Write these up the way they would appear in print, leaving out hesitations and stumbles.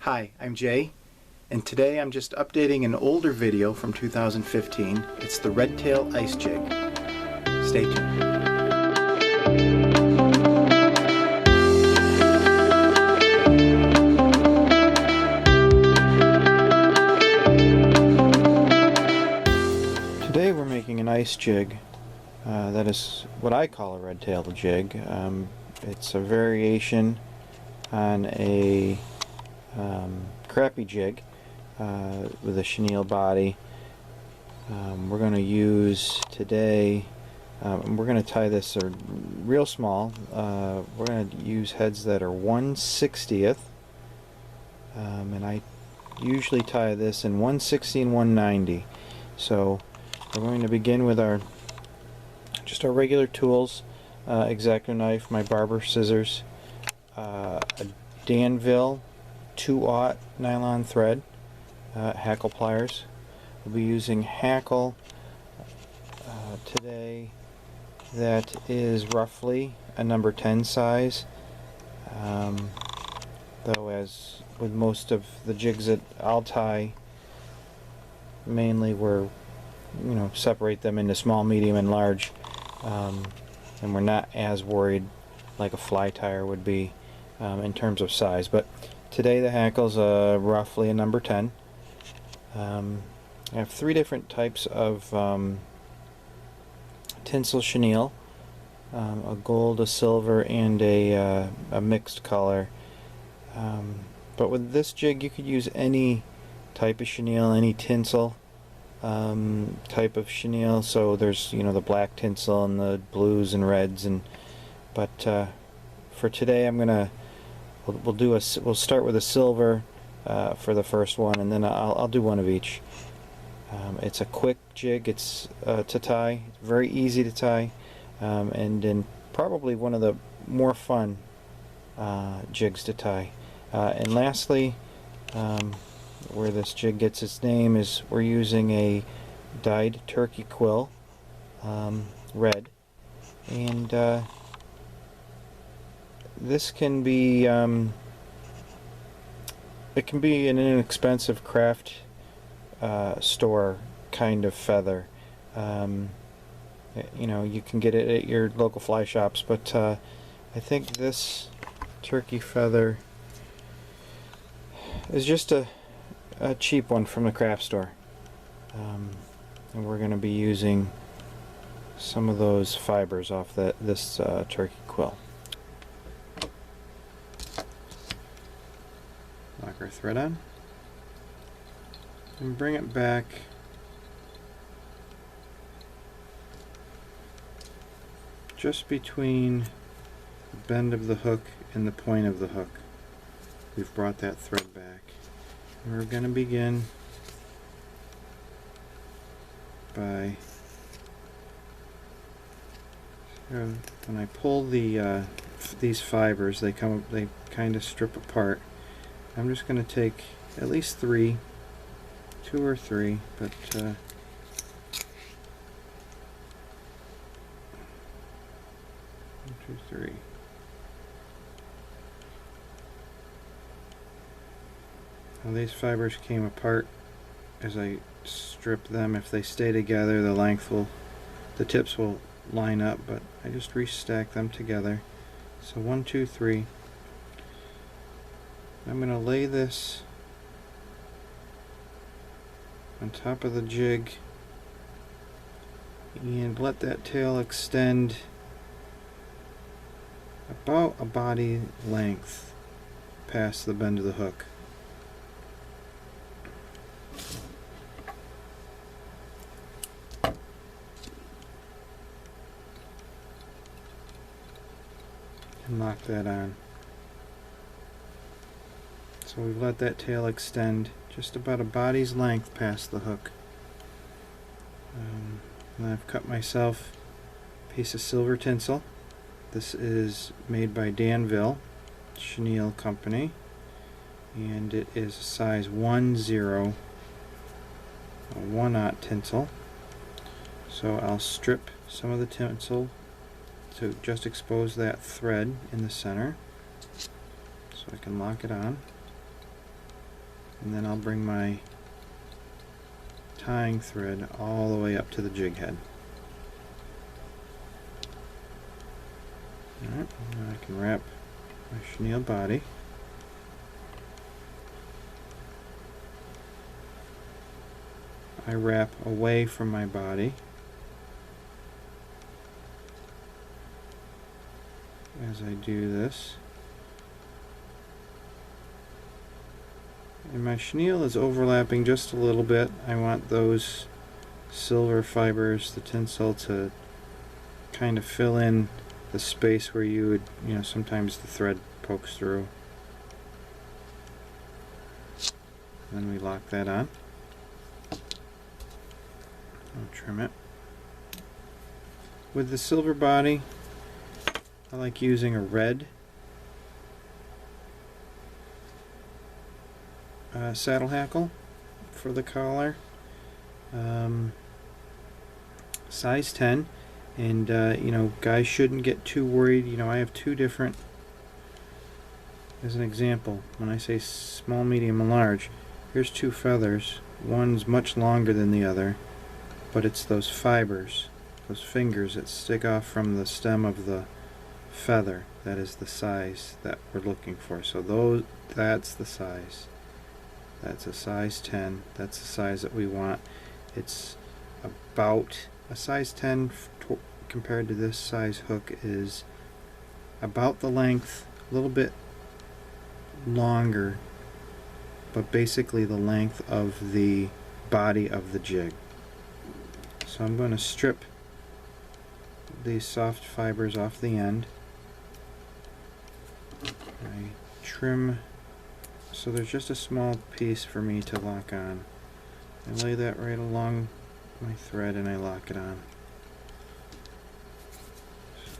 Hi, I'm Jay, and today I'm just updating an older video from 2015. It's the Redtail Ice Jig. Stay tuned. Today we're making an ice jig. That is what I call a redtail jig. It's a variation on a crappie jig with a chenille body. We're going to use today, we're going to tie this real small. We're going to use heads that are 1/60th, and I usually tie this in 1/60 and 1/90. So we're going to begin with just our regular tools, X-Acto knife, my barber scissors, a Danville 2/0 nylon thread, hackle pliers. We'll be using hackle today that is roughly a number 10 size, though as with most of the jigs that I'll tie, mainly we're separate them into small, medium, and large, and we're not as worried like a fly tire would be in terms of size. But today the hackle's roughly a number 10. I have three different types of tinsel chenille, a gold, a silver, and a mixed color. But with this jig you could use any type of chenille, any tinsel type of chenille. So there's the black tinsel and the blues and reds, but for today we'll start with a silver for the first one, and then I'll do one of each. It's a quick jig. It's to tie. It's very easy to tie, and probably one of the more fun jigs to tie. And lastly, where this jig gets its name is we're using a dyed turkey quill, red, and this can be it can be an inexpensive craft store kind of feather. You can get it at your local fly shops, but I think this turkey feather is just a cheap one from the craft store, and we're going to be using some of those fibers off this turkey quill. Lock our thread on and bring it back just between the bend of the hook and the point of the hook. We've brought that thread back. We're going to begin by when I pull these fibers, they kind of strip apart. I'm just going to take at least two or three, but 1, 2, 3. Now these fibers came apart as I stripped them. If they stay together, the tips will line up, but I just restack them together. So 1, 2, 3. I'm going to lay this on top of the jig and let that tail extend about a body length past the bend of the hook. And lock that on. So we've let that tail extend just about a body's length past the hook. And I've cut myself a piece of silver tinsel. This is made by Danville Chenille Company, and it is a size 1/0, a 1/0 tinsel. So I'll strip some of the tinsel to just expose that thread in the center so I can lock it on. and then I'll bring my tying thread all the way up to the jig head. Alright, now I can wrap my chenille body. I wrap away from my body as I do this. And my chenille is overlapping just a little bit. I want those silver fibers, the tinsel, to kind of fill in the space where you would, sometimes the thread pokes through. Then we lock that on. I'll trim it. With the silver body, I like using a red saddle hackle for the collar. Size 10, and guys shouldn't get too worried. I have two different, as an example, when I say small, medium, and large, here's two feathers. One's much longer than the other, but it's those fibers, those fingers that stick off from the stem of the feather that is the size that we're looking for. So that's the size. That's a size 10. That's the size that we want. It's about a size 10 compared to this size hook is about the length, a little bit longer, but basically the length of the body of the jig. So I'm going to strip these soft fibers off the end. I trim so there's just a small piece for me to lock on. I lay that right along my thread and I lock it on. So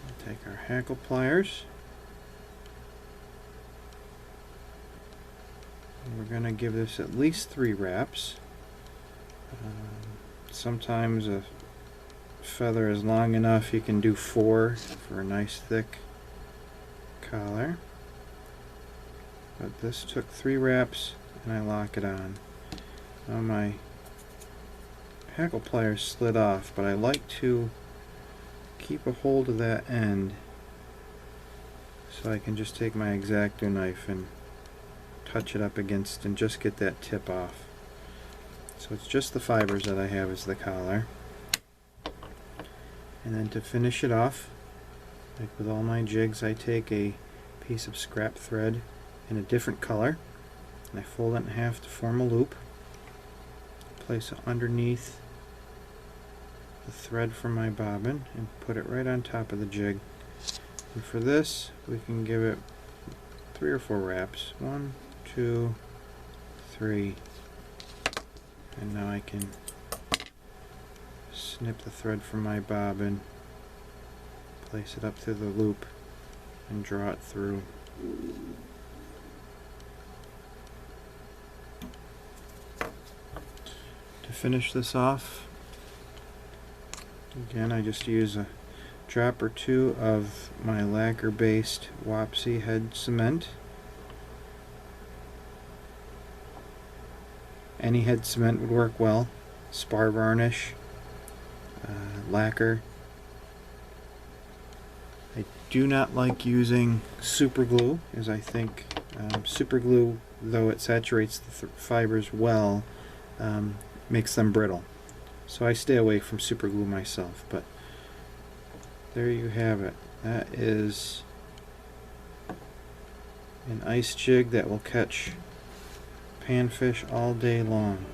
I'll take our hackle pliers. And we're going to give this at least 3 wraps. Sometimes a feather is long enough, you can do 4 for a nice thick collar. But this took 3 wraps and I lock it on. Now my hackle pliers slid off, but I like to keep a hold of that end so I can just take my X-Acto knife and touch it up against and just get that tip off. So it's just the fibers that I have as the collar. And then to finish it off, like with all my jigs, I take a piece of scrap thread in a different color and I fold it in half to form a loop. Place it underneath the thread from my bobbin and put it right on top of the jig. And for this, we can give it 3 or 4 wraps. 1, 2, 3. And now I can snip the thread from my bobbin, place it up through the loop, and draw it through. To finish this off, again I just use a drop or 2 of my lacquer based Wapsi head cement. Any head cement would work well. Spar varnish, lacquer. I do not like using super glue, as I think super glue, though it saturates the fibers well, makes them brittle. So I stay away from super glue myself, but there you have it. That is an ice jig that will catch panfish all day long.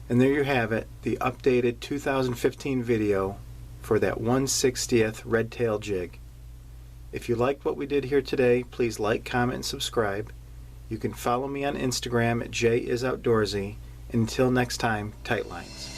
And there you have it, the updated 2015 video for that 1/60th Redtail jig. If you liked what we did here today, please like, comment, and subscribe. You can follow me on Instagram at JayIsOutdoorsy. Until next time, tight lines.